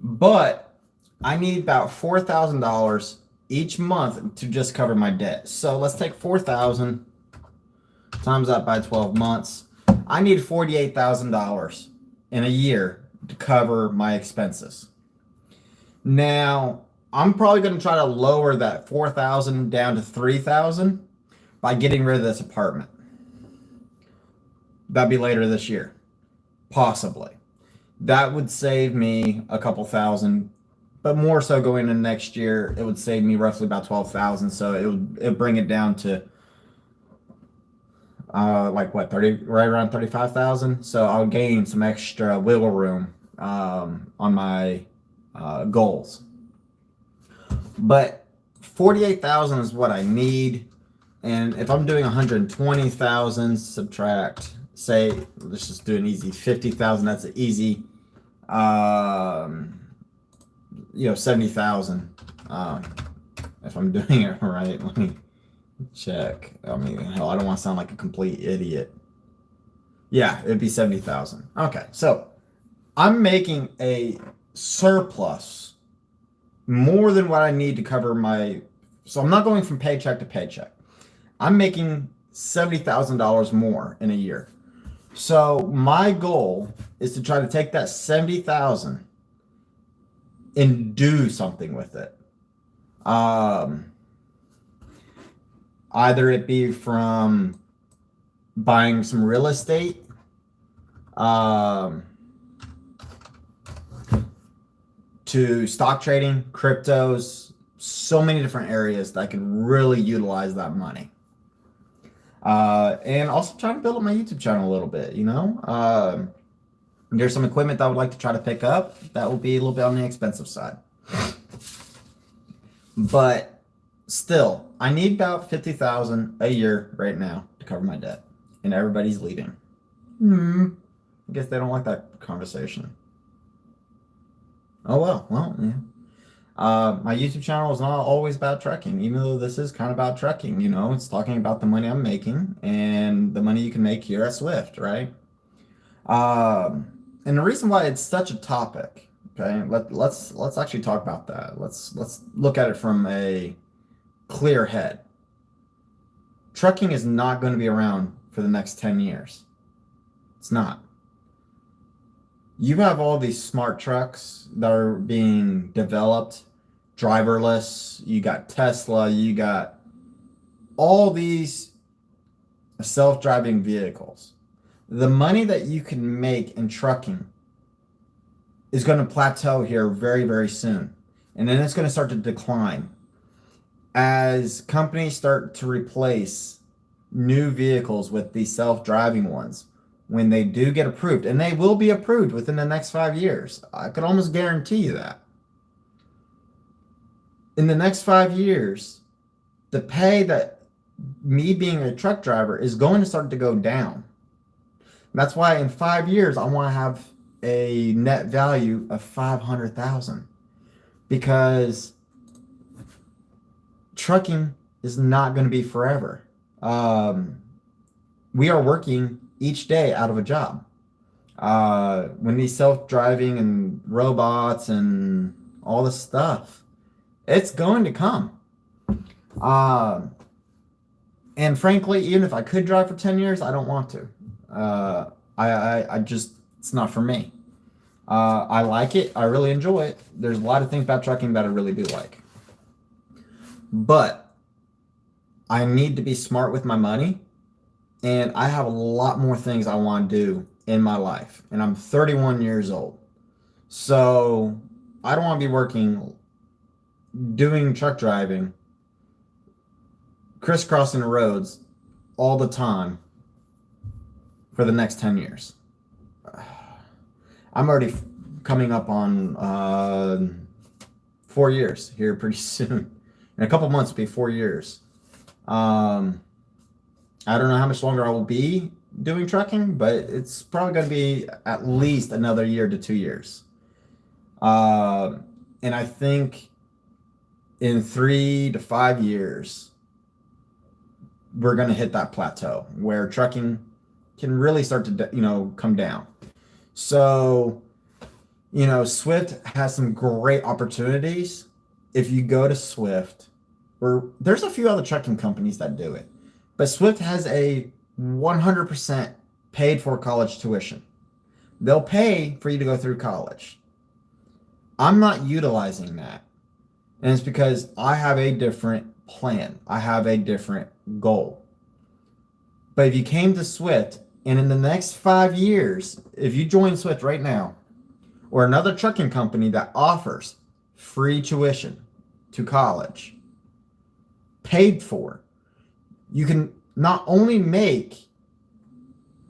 But I need about $4,000 each month to just cover my debt. So let's take 4,000 times that by 12 months. I need $48,000 in a year to cover my expenses. Now, I'm probably going to try to lower that 4,000 down to 3,000 by getting rid of this apartment. That'd be later this year, possibly. That would save me a couple thousand, but more so going into next year, it would save me roughly about 12,000. So it would bring it down to like what, 30, right around 35,000. So I'll gain some extra wiggle room on my goals. But 48,000 is what I need. And if I'm doing 120,000, subtract, say, let's just do an easy 50,000. That's an easy, 70,000. If I'm doing it right, let me check. I mean, hell, I don't want to sound like a complete idiot. Yeah, it'd be 70,000. Okay, so I'm making a surplus more than what I need to cover my. So I'm not going from paycheck to paycheck. I'm making $70,000 more in a year. So my goal is to try to take that 70,000 and do something with it. Either it be from buying some real estate, to stock trading, cryptos, so many different areas that I could really utilize that money. And also trying to build up my YouTube channel a little bit, there's some equipment that I would like to try to pick up that will be a little bit on the expensive side. But still, I need about 50,000 a year right now to cover my debt. And everybody's leaving. I guess they don't like that conversation. Oh well, yeah. My YouTube channel is not always about trucking, even though this is kind of about trucking. It's talking about the money I'm making and the money you can make here at Swift, right? And the reason why it's such a topic, okay? Let's actually talk about that. Let's look at it from a clear head. Trucking is not going to be around for the next 10 years. It's not. You have all these smart trucks that are being developed driverless, you got Tesla, you got all these self-driving vehicles. The money that you can make in trucking is going to plateau here very, very soon. And then it's going to start to decline as companies start to replace new vehicles with these self-driving ones when they do get approved. And they will be approved within the next 5 years. I could almost guarantee you that. In the next 5 years, the pay that me being a truck driver is going to start to go down. That's why in 5 years, I want to have a net value of 500,000 because trucking is not going to be forever. We are working each day out of a job. When these self-driving and robots and all this stuff, it's going to come. And frankly, even if I could drive for 10 years, I don't want to. I just, it's not for me. I like it. I really enjoy it. There's a lot of things about trucking that I really do like. But I need to be smart with my money. And I have a lot more things I want to do in my life. And I'm 31 years old. So I don't want to be working, doing truck driving, crisscrossing the roads all the time for the next 10 years. I'm already coming up on 4 years here pretty soon. In a couple months, it'll be 4 years. I don't know how much longer I will be doing trucking, but it's probably going to be at least another year to 2 years. And I think in 3 to 5 years, we're going to hit that plateau where trucking can really start to, come down. So, Swift has some great opportunities. If you go to Swift, or there's a few other trucking companies that do it, but Swift has a 100% paid for college tuition. They'll pay for you to go through college. I'm not utilizing that. And it's because I have a different plan. I have a different goal. But if you came to Swift, and in the next 5 years, if you join Swift right now, or another trucking company that offers free tuition to college, paid for, you can not only make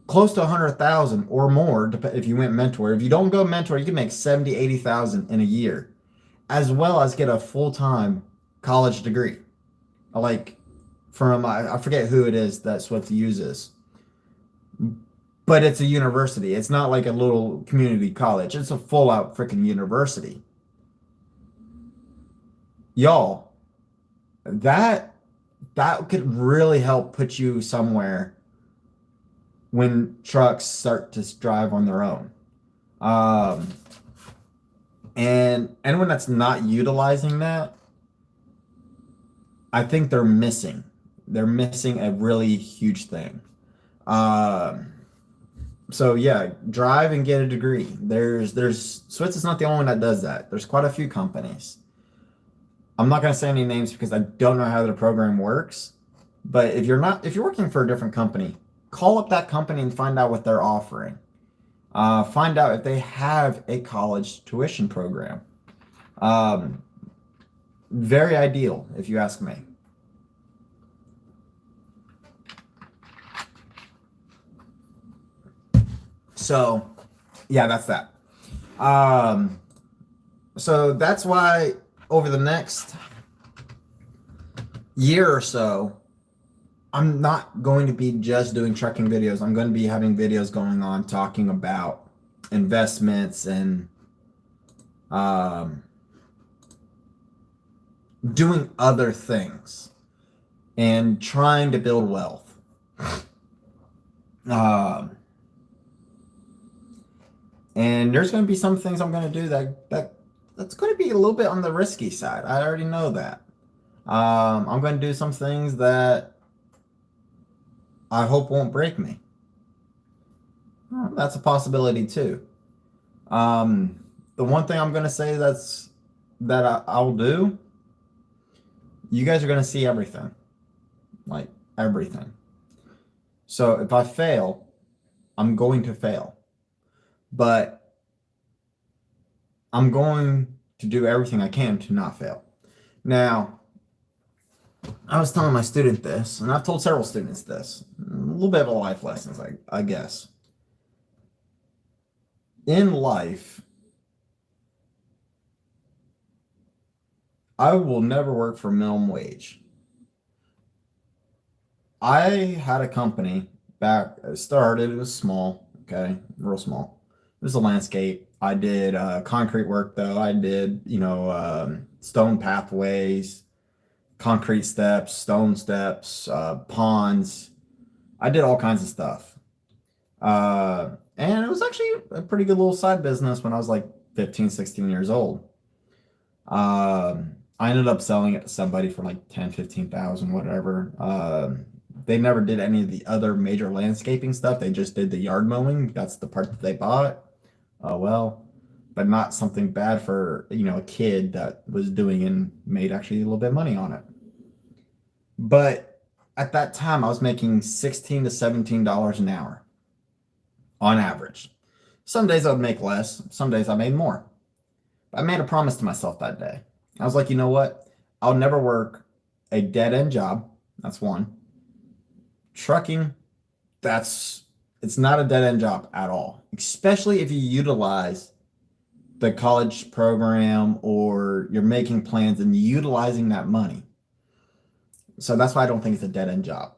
close to 100,000 or more if you went mentor. If you don't go mentor, you can make 70, 80,000 in a year, as well as get a full-time college degree. Like from, I forget who it is that Swift uses, but it's a university. It's not like a little community college. It's a full-out freaking university. Y'all, that could really help put you somewhere when trucks start to drive on their own. And anyone that's not utilizing that, I think they're missing. They're missing a really huge thing. So yeah, drive and get a degree. There's Swift is not the only one that does that. There's quite a few companies. I'm not going to say any names because I don't know how the program works. But if you're working for a different company, call up that company and find out what they're offering. Find out if they have a college tuition program. Very ideal, if you ask me. So, yeah, that's that. So that's why over the next year or so, I'm not going to be just doing trucking videos. I'm going to be having videos going on talking about investments and doing other things and trying to build wealth. And there's going to be some things I'm going to do that's going to be a little bit on the risky side. I already know that. I'm going to do some things that I hope won't break me. Well, that's a possibility too. The one thing I'm going to say that's that I'll do, you guys are going to see everything. Like everything. So if I fail, I'm going to fail. But I'm going to do everything I can to not fail. Now, I was telling my student this, and I've told several students this. A little bit of a life lessons, I guess. In life, I will never work for minimum wage. I had a company back, it started, it was small, okay, real small. It was a landscape. I did concrete work though. I did, stone pathways, concrete steps, stone steps, ponds. I did all kinds of stuff. And it was actually a pretty good little side business when I was like 15, 16 years old. I ended up selling it to somebody for like 10, 15,000, whatever. They never did any of the other major landscaping stuff. They just did the yard mowing. That's the part that they bought. Well, but not something bad for, a kid that was doing and made actually a little bit of money on it. But at that time, I was making $16 to $17 an hour on average. Some days I would make less. Some days I made more. I made a promise to myself that day. I was like, you know what? I'll never work a dead end job. That's one. Trucking, it's not a dead end job at all, especially if you utilize the college program or you're making plans and utilizing that money. So that's why I don't think it's a dead end job.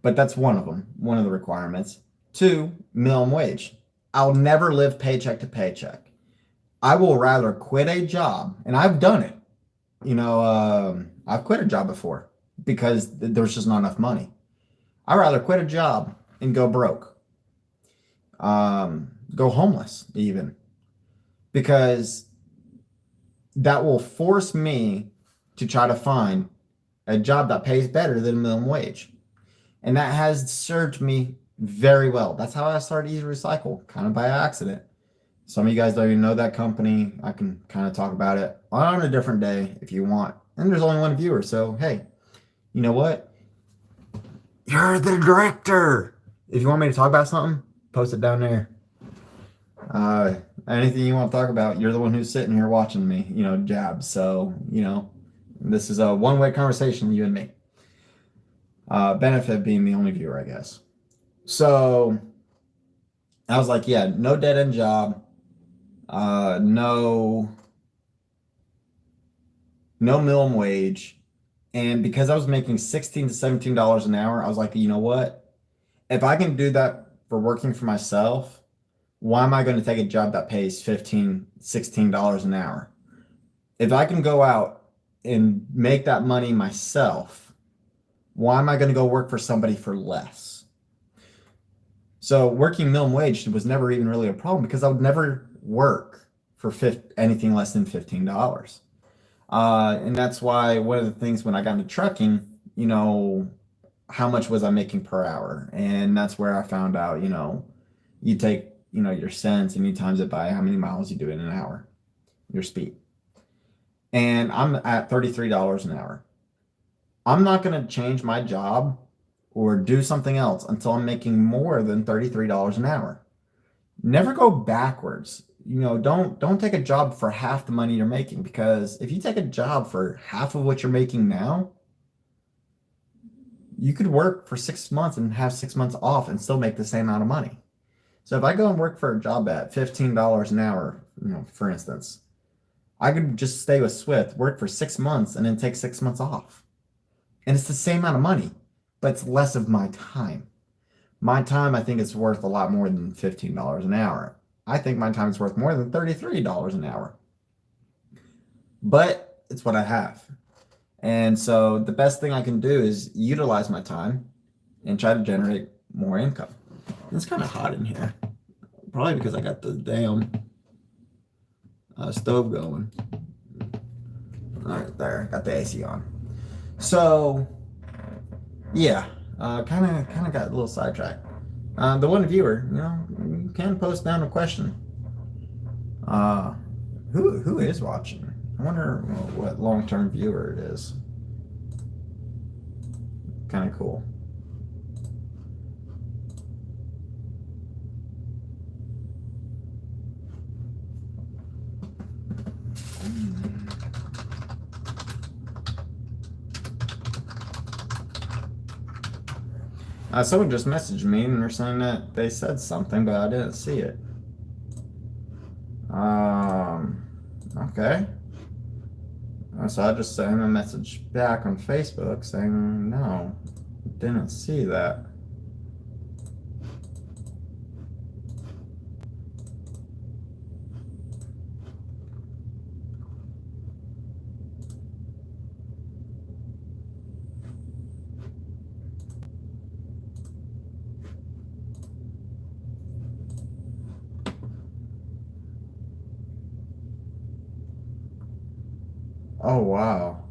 But that's one of them, one of the requirements. Two, minimum wage. I'll never live paycheck to paycheck. I will rather quit a job, and I've done it. I've quit a job before because there's just not enough money. I'd rather quit a job and go broke, go homeless even, because that will force me to try to find a job that pays better than minimum wage. And that has served me very well. That's how I started Easy Recycle, kind of by accident. Some of you guys don't even know that company. I can kind of talk about it on a different day if you want. And there's only one viewer, so hey, you know what? You're the director. If you want me to talk about something, post it down there. Anything you want to talk about, you're the one who's sitting here watching me, jab. So, this is a one-way conversation, you and me. Benefit being the only viewer, I guess. So I was like, yeah, no dead-end job. No minimum wage. And because I was making $16 to $17 an hour, I was like, you know what? If I can do that for working for myself, why am I going to take a job that pays $15, $16 an hour? If I can go out and make that money myself, why am I going to go work for somebody for less? So working minimum wage was never even really a problem because I would never work for anything less than $15. And that's why one of the things when I got into trucking, how much was I making per hour? And that's where I found out, you take, your cents and you times it by how many miles you do in an hour, your speed. And I'm at $33 an hour. I'm not going to change my job or do something else until I'm making more than $33 an hour. Never go backwards. Don't take a job for half the money you're making, because if you take a job for half of what you're making now, you could work for 6 months and have 6 months off and still make the same amount of money. So if I go and work for a job at $15 an hour, for instance, I could just stay with Swift, work for 6 months, and then take 6 months off. And it's the same amount of money, but it's less of my time. My time, I think, is worth a lot more than $15 an hour. I think my time is worth more than $33 an hour. But it's what I have. And so the best thing I can do is utilize my time and try to generate more income. It's kind of hot in here. Probably because I got the damn stove going. All right, there. Got the AC on. So, yeah. Kind of got a little sidetracked. The one viewer, you can post down a question. Who is watching? I wonder what long-term viewer it is. Kind of cool. Someone just messaged me and they're saying that they said something, but I didn't see it. Okay. So I just sent him a message back on Facebook saying, no, didn't see that. Oh, wow.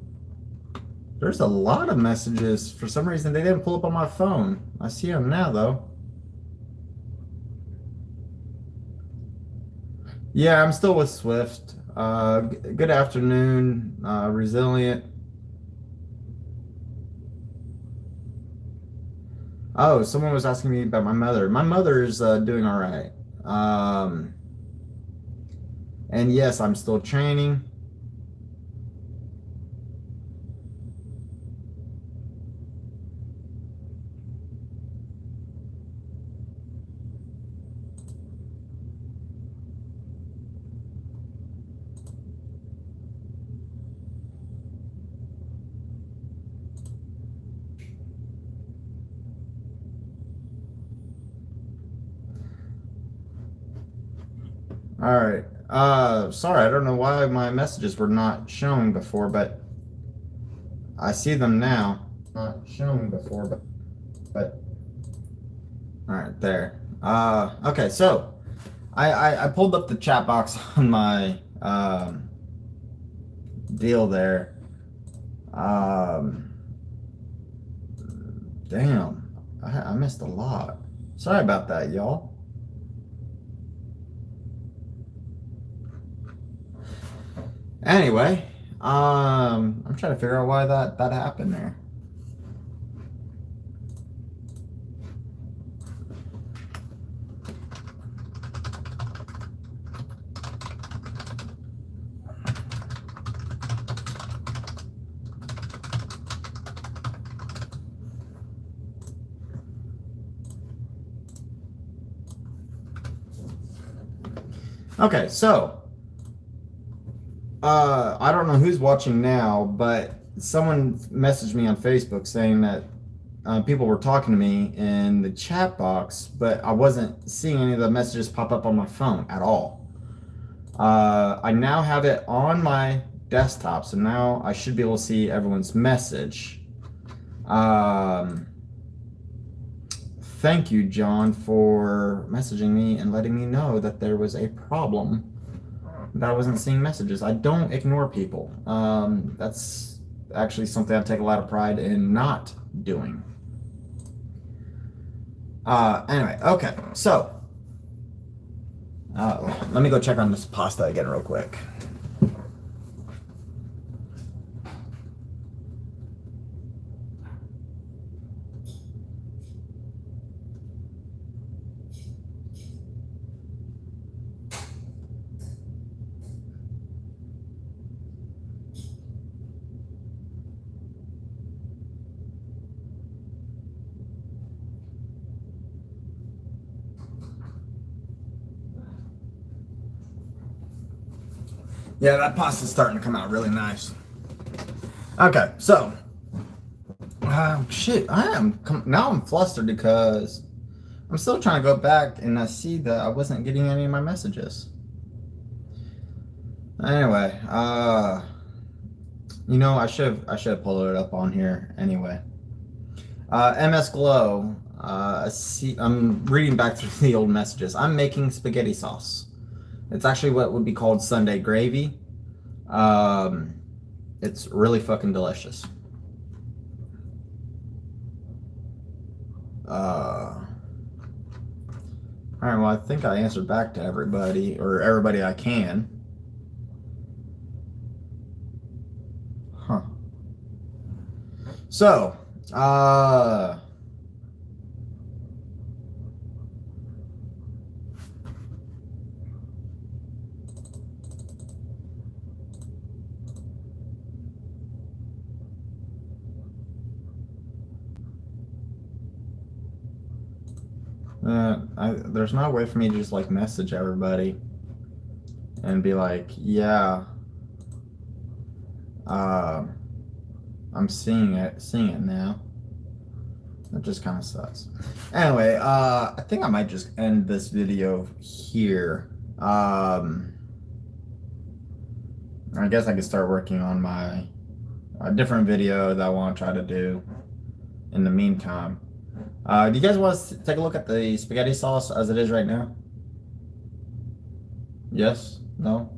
There's a lot of messages. For some reason, they didn't pull up on my phone. I see them now, though. Yeah, I'm still with Swift. Good afternoon, Resilient. Oh, someone was asking me about my mother. My mother's doing all right. Um, and yes, I'm still training. All right. Sorry, I don't know why my messages were not showing before, but I see them now. Not showing before, but all right, there. Okay, so I pulled up the chat box on my deal there. Damn, I missed a lot. Sorry about that, y'all. Anyway, I'm trying to figure out why that happened there. Okay, so I don't know who's watching now, but someone messaged me on Facebook saying that people were talking to me in the chat box, but I wasn't seeing any of the messages pop up on my phone at all. I now have it on my desktop, so now I should be able to see everyone's message. Thank you, John, for messaging me and letting me know that there was a problem that I wasn't seeing messages. I don't ignore people. That's actually something I take a lot of pride in not doing. Anyway, okay, so let me go check on this pasta again real quick. Yeah, that pasta's starting to come out really nice. Okay, so shit, now I'm flustered because I'm still trying to go back and I see that I wasn't getting any of my messages. Anyway, I should have pulled it up on here anyway. MS Glow. I'm reading back through the old messages. I'm making spaghetti sauce. It's actually what would be called Sunday gravy. It's really fucking delicious. All right, well, I think I answered back to everybody, or everybody I can. So, there's not a way for me to just like message everybody and be like, yeah, I'm seeing it now. That just kind of sucks. Anyway, I think I might just end this video here. I guess I could start working on my different video that I want to try to do in the meantime. Do you guys want to take a look at the spaghetti sauce as it is right now? Yes? No?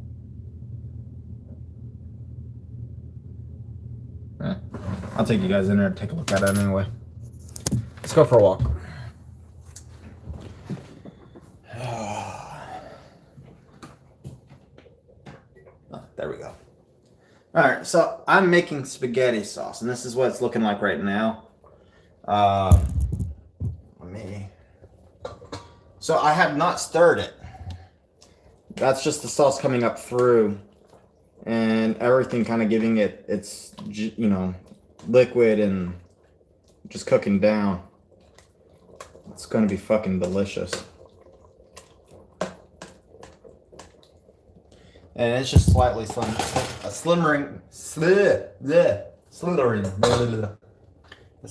I'll take you guys in there and take a look at it anyway. Let's go for a walk. Oh, there we go. All right, so I'm making spaghetti sauce, and this is what it's looking like right now. So I have not stirred it. That's just the sauce coming up through, and everything kind of giving it its, you know, liquid and just cooking down. It's gonna be fucking delicious. And it's just slightly slithering. This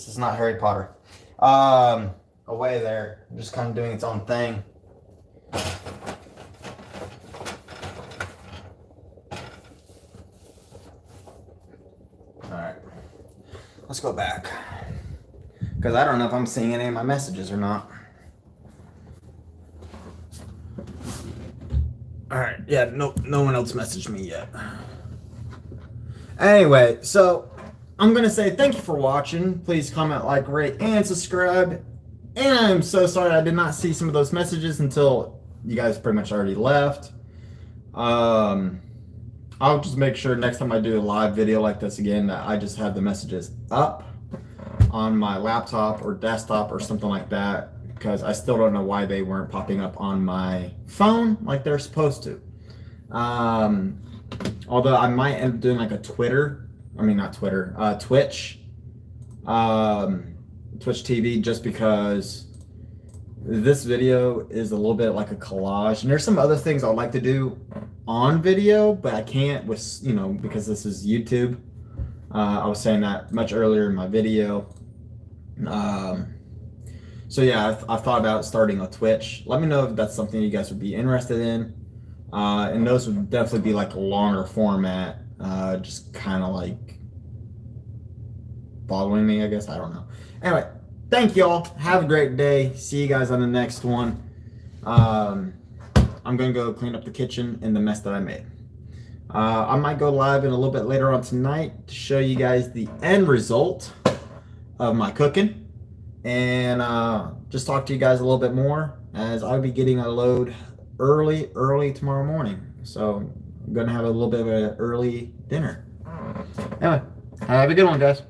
is not Harry Potter. Away there, just kind of doing its own thing. All right, let's go back, because I don't know if I'm seeing any of my messages or not. All right, yeah, no one else messaged me yet. Anyway, so I'm gonna say thank you for watching. Please comment, like, rate, and subscribe. And I'm so sorry I did not see some of those messages until you guys pretty much already left. I'll just make sure next time I do a live video like this again that I just have the messages up on my laptop or desktop or something like that, because I still don't know why they weren't popping up on my phone like they're supposed to. Although I might end up doing like a Twitch TV, just because this video is a little bit like a collage, and there's some other things I'd like to do on video, but I can't with, you know, because this is YouTube. I was saying that much earlier in my video. So yeah, I thought about starting a Twitch. Let me know if that's something you guys would be interested in. And those would definitely be like a longer format, just kind of like following me, I guess. I don't know. Anyway, thank y'all. Have a great day. See you guys on the next one. I'm gonna go clean up the kitchen and the mess that I made. I might go live in a little bit later on tonight to show you guys the end result of my cooking, and just talk to you guys a little bit more, as I'll be getting a load early tomorrow morning. So I'm gonna have a little bit of an early dinner. Anyway, have a good one, guys.